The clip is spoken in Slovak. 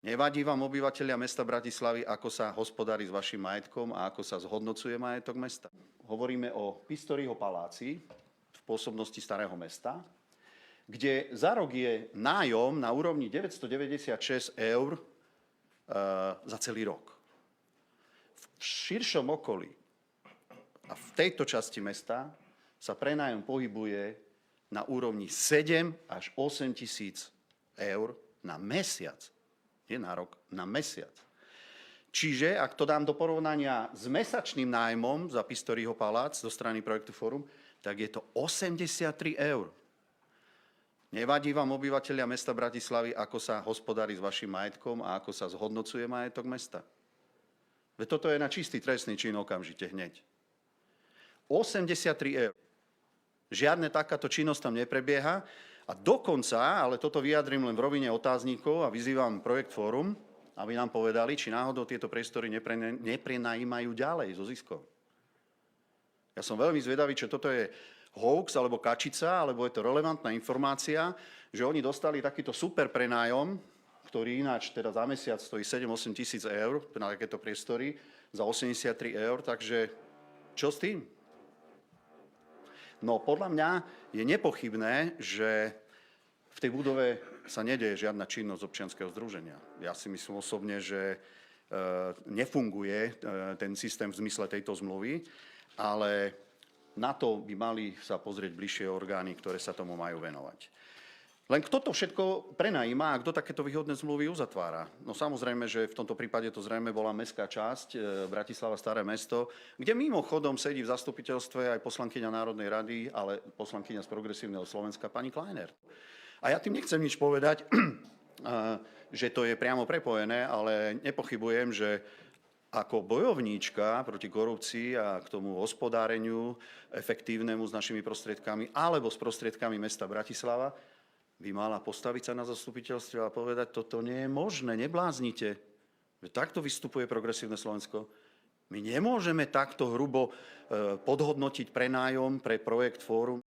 Nevadí vám, obyvateľia mesta Bratislavy, ako sa hospodári s vašim majetkom a ako sa zhodnocuje majetok mesta? Hovoríme o Pistoriho paláci v pôsobnosti Starého mesta, kde za rok je nájom na úrovni 996 eur za celý rok. V širšom okolí a v tejto časti mesta sa prenájom pohybuje na úrovni 7 až 8 tisíc eur na mesiac. Nie na rok, na mesiac. Čiže, ak to dám do porovnania s mesačným nájmom za Pistoriho palác zo strany projektu Fórum, tak je to 83 eur. Nevadí vám, obyvateľia mesta Bratislavy, ako sa hospodári s vašim majetkom a ako sa zhodnocuje majetok mesta? Veď toto je na čistý trestný čin okamžite hneď. 83 eur. Žiadne takáto činnosť tam neprebieha a dokonca, ale toto vyjadrím len v rovine otáznikov a vyzývam projekt Fórum, aby nám povedali, či náhodou tieto priestory neprenajímajú ďalej so ziskom. Ja som veľmi zvedavý, či toto je hoax alebo kačica, alebo je to relevantná informácia, že oni dostali takýto super prenájom, ktorý ináč teda za mesiac stojí 7-8 tisíc eur na takéto priestory, za 83 eur, takže čo s tým? No podľa mňa je nepochybné, že v tej budove sa nedeje žiadna činnosť občianskeho združenia. Ja si myslím osobne, že nefunguje ten systém v zmysle tejto zmluvy, ale na to by mali sa pozrieť bližšie orgány, ktoré sa tomu majú venovať. Len kto to všetko prenajíma a kto takéto výhodné zmluvy uzatvára? No samozrejme, že v tomto prípade to zrejme bola mestská časť, Bratislava Staré mesto, kde mimochodom sedí v zastupiteľstve aj poslankyňa Národnej rady, ale poslankyňa z Progresívneho Slovenska, pani Kleiner. A ja tým nechcem nič povedať, že to je priamo prepojené, ale nepochybujem, že ako bojovníčka proti korupcii a k tomu hospodáreniu efektívnemu s našimi prostriedkami alebo s prostriedkami mesta Bratislava by mala postaviť sa na zastupiteľstve a povedať, toto nie je možné, nebláznite. Takto vystupuje Progresívne Slovensko. My nemôžeme takto hrubo podhodnotiť prenájom pre projekt Fórum.